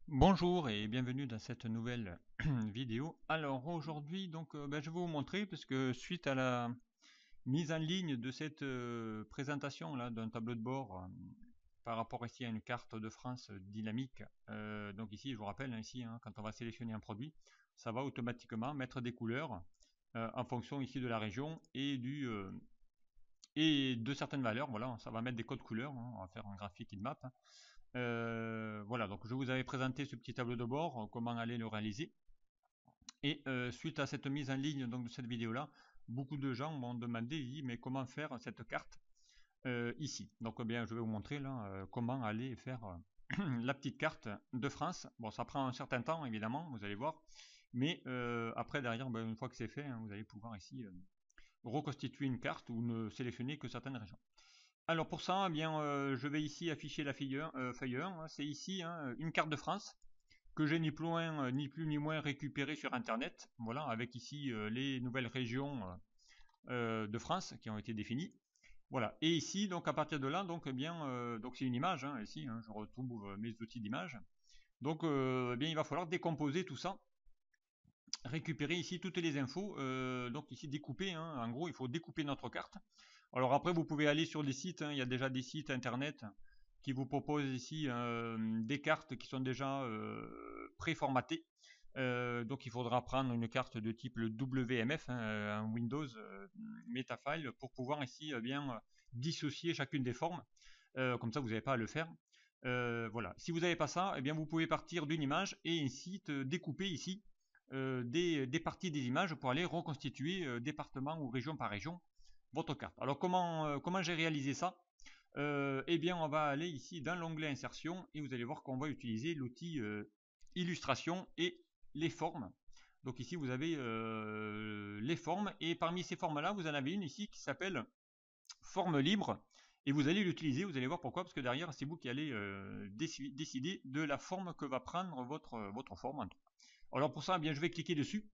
Bonjour et bienvenue dans cette nouvelle vidéo. Alors aujourd'hui je vais vous montrer parce que suite à la mise en ligne de cette présentation là d'un tableau de bord par rapport ici à une carte de France dynamique. Donc ici je vous rappelle ici quand on va sélectionner un produit, ça va automatiquement mettre des couleurs en fonction ici de la région et de certaines valeurs. Voilà, ça va mettre des codes couleurs. On va faire un graphique heatmap. Voilà, donc je vous avais présenté ce petit tableau de bord, comment aller le réaliser. Et suite à cette mise en ligne donc, de cette vidéo-là, beaucoup de gens m'ont demandé, mais comment faire cette carte ici. Donc bien, je vais vous montrer là comment aller faire la petite carte de France. Bon, ça prend un certain temps, évidemment, vous allez voir. Mais après, derrière, une fois que c'est fait, vous allez pouvoir ici reconstituer une carte ou ne sélectionner que certaines régions. Alors pour ça, je vais ici afficher la feuille 1. C'est ici une carte de France que j'ai ni plus ni moins récupérée sur Internet. Voilà, avec ici les nouvelles régions de France qui ont été définies. Voilà. Et ici, donc à partir de là, donc c'est une image. Ici, je retrouve mes outils d'image. Donc, il va falloir décomposer tout ça, récupérer ici toutes les infos. Donc ici découper. En gros, il faut découper notre carte. Alors après, vous pouvez aller sur des sites, il y a déjà des sites internet qui vous proposent ici des cartes qui sont déjà préformatées. Donc il faudra prendre une carte de type le WMF, un Windows Metafile, pour pouvoir ici dissocier chacune des formes. Comme ça, vous n'avez pas à le faire. Voilà. Si vous n'avez pas ça, vous pouvez partir d'une image et ici découper ici des parties des images pour aller reconstituer département ou région par région votre carte. Alors comment j'ai réalisé ça? On va aller ici dans l'onglet insertion et vous allez voir qu'on va utiliser l'outil illustration et les formes. Donc ici vous avez les formes et parmi ces formes là vous en avez une ici qui s'appelle forme libre et vous allez l'utiliser, vous allez voir pourquoi, parce que derrière c'est vous qui allez décider de la forme que va prendre votre forme. Alors pour ça, je vais cliquer dessus.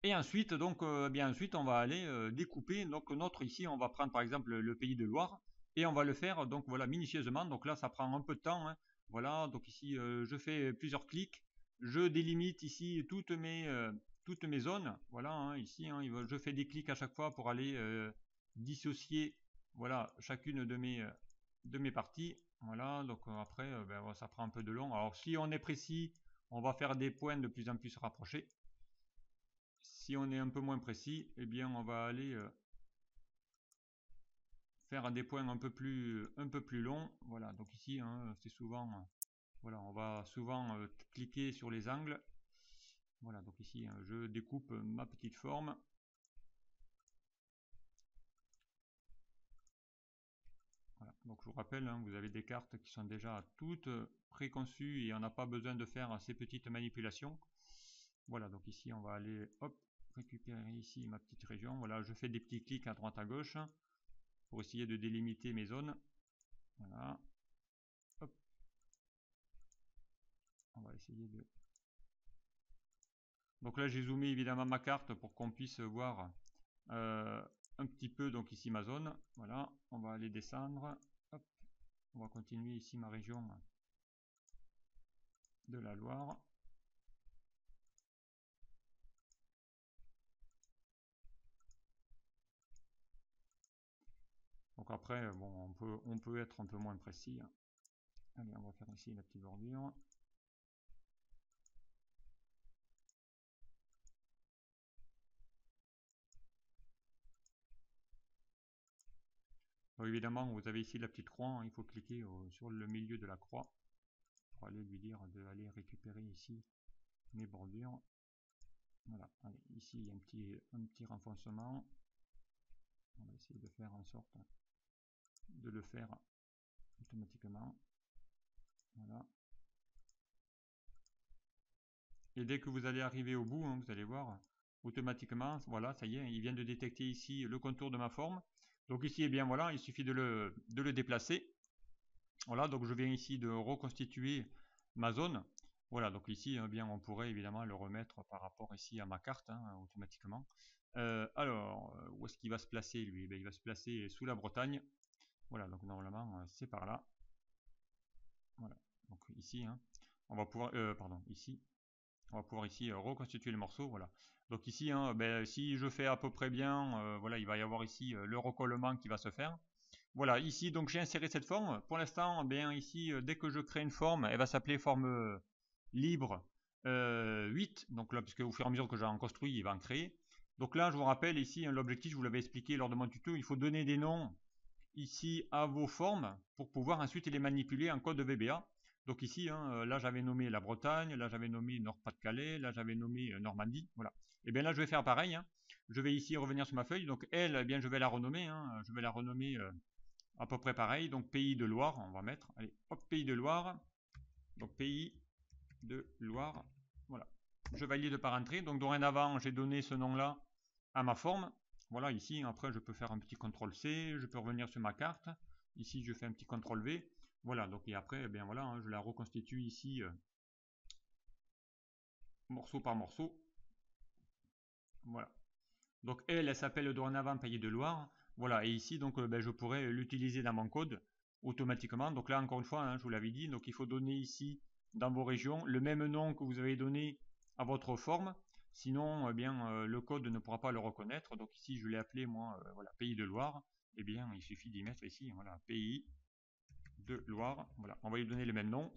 Et ensuite, ensuite, on va aller découper. Donc notre ici, on va prendre par exemple le pays de Loire et on va le faire donc voilà minutieusement. Donc là, ça prend un peu de temps. Voilà. Donc ici, je fais plusieurs clics. Je délimite ici toutes mes zones. Voilà. Ici, je fais des clics à chaque fois pour aller dissocier voilà chacune de mes parties. Voilà. Donc après, ça prend un peu de long. Alors si on est précis, on va faire des points de plus en plus rapprochés. Si on est un peu moins précis, on va aller faire des points un peu plus longs. Voilà, donc ici, c'est souvent, voilà, on va souvent cliquer sur les angles. Voilà, donc ici, je découpe ma petite forme. Voilà, donc je vous rappelle, vous avez des cartes qui sont déjà toutes préconçues et on n'a pas besoin de faire ces petites manipulations. Voilà, donc ici, on va aller, hop, récupérer ici ma petite région. Voilà, je fais des petits clics à droite à gauche pour essayer de délimiter mes zones. Voilà. Hop. On va essayer de... Donc là, j'ai zoomé évidemment ma carte pour qu'on puisse voir un petit peu donc ici ma zone. Voilà, on va aller descendre. Hop. On va continuer ici ma région de la Loire. Donc après, bon, on peut être un peu moins précis. Allez, on va faire ici la petite bordure. Donc évidemment, vous avez ici la petite croix. Il faut cliquer sur le milieu de la croix pour aller lui dire d'aller récupérer ici mes bordures. Voilà, allez, ici il y a un petit renfoncement. On va essayer de faire en sorte de le faire automatiquement. Voilà. Et dès que vous allez arriver au bout, vous allez voir automatiquement, voilà, ça y est, il vient de détecter ici le contour de ma forme. Donc ici, voilà, il suffit de le déplacer. Voilà, donc je viens ici de reconstituer ma zone. Voilà, donc ici, on pourrait évidemment le remettre par rapport ici à ma carte, automatiquement. Alors, où est-ce qu'il va se placer lui? Il va se placer sous la Bretagne. Voilà, donc normalement, c'est par là. Voilà, donc ici, on va pouvoir, pardon, ici, on va pouvoir ici reconstituer le morceau, voilà. Donc ici, hein, ben, si je fais à peu près bien, voilà, il va y avoir ici le recollement qui va se faire. Voilà, ici, donc j'ai inséré cette forme. Pour l'instant, bien ici, dès que je crée une forme, elle va s'appeler forme libre 8. Donc là, puisque au fur et à mesure que j'en construis, il va en créer. Donc là, je vous rappelle ici, hein, l'objectif, je vous l'avais expliqué lors de mon tuto, il faut donner des noms ici à vos formes pour pouvoir ensuite les manipuler en code VBA. Donc ici, hein, là j'avais nommé la Bretagne, là j'avais nommé Nord-Pas-de-Calais, là j'avais nommé Normandie, voilà. Et bien là je vais faire pareil, hein. Je vais ici revenir sur ma feuille, donc elle, eh bien je vais la renommer, hein. Je vais la renommer à peu près pareil, donc Pays de Loire, on va mettre, allez, hop, Pays de Loire, donc Pays de Loire, voilà. Je valide par entrée, donc dorénavant j'ai donné ce nom-là à ma forme. Voilà, ici, après, je peux faire un petit CTRL-C, je peux revenir sur ma carte. Ici, je fais un petit CTRL-V. Voilà, donc et après, eh bien voilà, hein, je la reconstitue ici, morceau par morceau. Voilà. Donc elle s'appelle dorénavant Pays de Loire. Voilà, et ici, donc, ben, je pourrais l'utiliser dans mon code automatiquement. Donc là, encore une fois, hein, je vous l'avais dit, donc il faut donner ici, dans vos régions, le même nom que vous avez donné à votre forme. Sinon, eh bien, le code ne pourra pas le reconnaître. Donc ici, je l'ai appelé, moi, voilà, Pays de Loire. Eh bien, il suffit d'y mettre ici, voilà, Pays de Loire. Voilà, on va lui donner le même nom.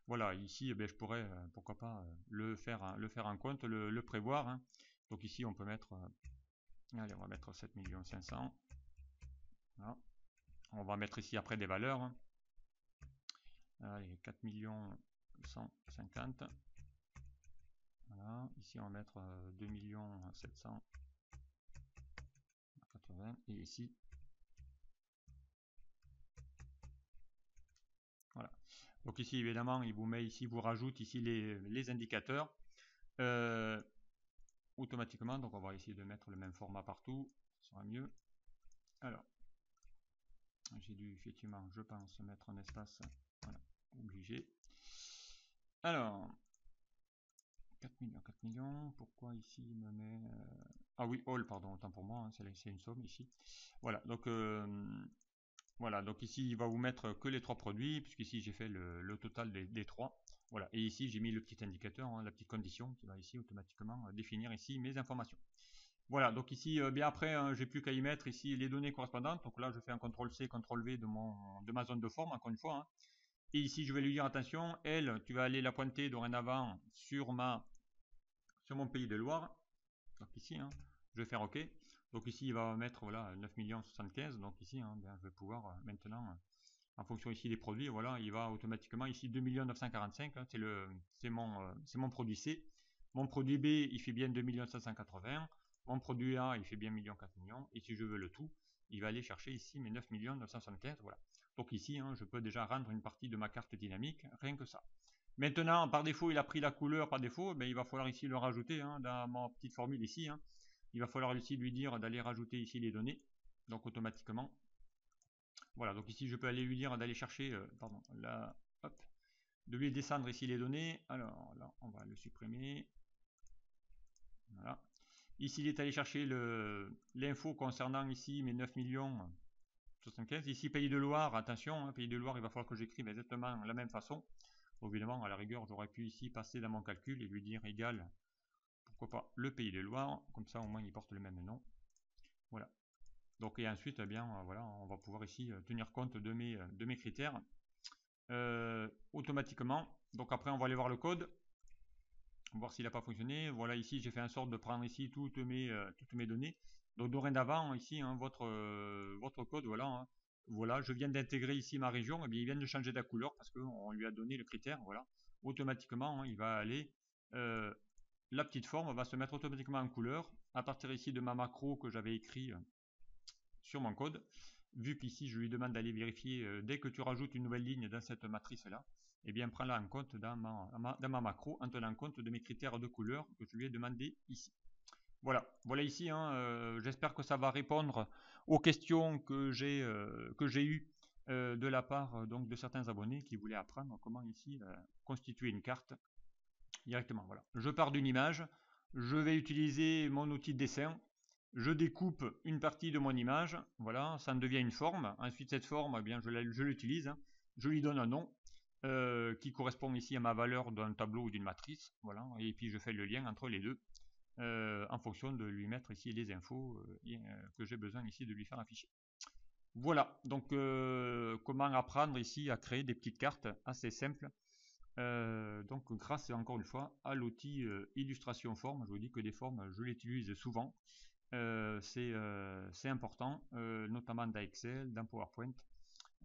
Voilà, ici, eh bien, je pourrais, pourquoi pas, le faire en compte, le prévoir, hein. Donc ici, on peut mettre, allez, on va mettre 7 500 000. Voilà. On va mettre ici après des valeurs, hein. Allez, 4 150 000. Voilà, ici on va mettre 2 780 000 et ici voilà. Donc ici évidemment il vous met ici, vous rajoute ici les indicateurs automatiquement. Donc on va essayer de mettre le même format partout, ça sera mieux. Alors j'ai dû effectivement, je pense, mettre un espace, voilà, obligé. Alors 4 millions, pourquoi ici il me met ah oui, all, pardon, autant pour moi, hein, c'est une somme ici. Voilà, donc voilà, donc ici il va vous mettre que les trois produits, puisqu'ici j'ai fait le total des trois. Voilà, et ici j'ai mis le petit indicateur, hein, la petite condition qui va ici automatiquement définir ici mes informations. Voilà, donc ici bien après, hein, j'ai plus qu'à y mettre ici les données correspondantes. Donc là je fais un CTRL-C, CTRL-V de ma zone de forme, encore une fois, hein. Et ici je vais lui dire attention, elle, tu vas aller la pointer dorénavant sur mon Pays de Loire. Donc ici, hein, je vais faire OK. Donc ici, il va mettre voilà 9 75 000. Donc ici, hein, bien, je vais pouvoir maintenant, en fonction ici des produits, voilà, il va automatiquement ici 2 945 000. Hein, c'est mon produit C. Mon produit B, il fait bien 2 780 000. Mon produit A, il fait bien 4 millions. Et si je veux le tout, il va aller chercher ici mes 9 975 000. Voilà. Donc ici, hein, je peux déjà rendre une partie de ma carte dynamique, rien que ça. Maintenant, par défaut, il a pris la couleur par défaut, mais il va falloir ici le rajouter, hein, dans ma petite formule ici, hein. Il va falloir ici lui dire d'aller rajouter ici les données, donc automatiquement. Voilà, donc ici je peux aller lui dire d'aller chercher, pardon, là, hop, de lui descendre ici les données. Alors là, on va le supprimer. Voilà. Ici, il est allé chercher l'info concernant ici mes 9 millions 75. Ici, Pays de Loire, attention, hein, Pays de Loire, il va falloir que j'écrive exactement la même façon. Évidemment, à la rigueur, j'aurais pu ici passer dans mon calcul et lui dire égal, pourquoi pas, le Pays de Loire, comme ça au moins il porte le même nom. Voilà. Donc et ensuite, eh bien, voilà, on va pouvoir ici tenir compte de mes critères automatiquement. Donc après, on va aller voir le code, voir s'il n'a pas fonctionné. Voilà, ici, j'ai fait en sorte de prendre ici toutes mes données. Donc dorénavant, ici, hein, votre code, voilà, hein, voilà, je viens d'intégrer ici ma région, et bien il vient de changer de la couleur parce qu'on lui a donné le critère, voilà. Automatiquement, hein, il va aller, la petite forme va se mettre automatiquement en couleur à partir ici de ma macro que j'avais écrit sur mon code. Vu qu'ici je lui demande d'aller vérifier dès que tu rajoutes une nouvelle ligne dans cette matrice là, et bien prends-la en compte dans ma macro en tenant compte de mes critères de couleur que je lui ai demandé ici. Voilà, voilà ici, hein, j'espère que ça va répondre aux questions que j'ai eues de la part donc de certains abonnés qui voulaient apprendre comment ici constituer une carte directement. Voilà, je pars d'une image, je vais utiliser mon outil de dessin, je découpe une partie de mon image, voilà, ça en devient une forme. Ensuite cette forme, eh bien, je l'utilise, hein, je lui donne un nom. qui correspond ici à ma valeur d'un tableau ou d'une matrice. Voilà, et puis je fais le lien entre les deux en fonction de lui mettre ici les infos que j'ai besoin ici de lui faire afficher. Voilà, donc comment apprendre ici à créer des petites cartes assez simples. Donc grâce encore une fois à l'outil illustration forme. Je vous dis que des formes je l'utilise souvent, c'est important, notamment dans Excel, dans PowerPoint.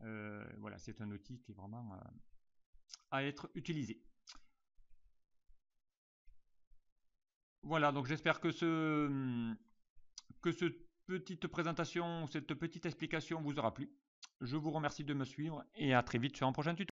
Voilà, c'est un outil qui est vraiment à être utilisé. Voilà, donc j'espère que cette petite présentation, cette petite explication vous aura plu. Je vous remercie de me suivre et à très vite sur un prochain tuto.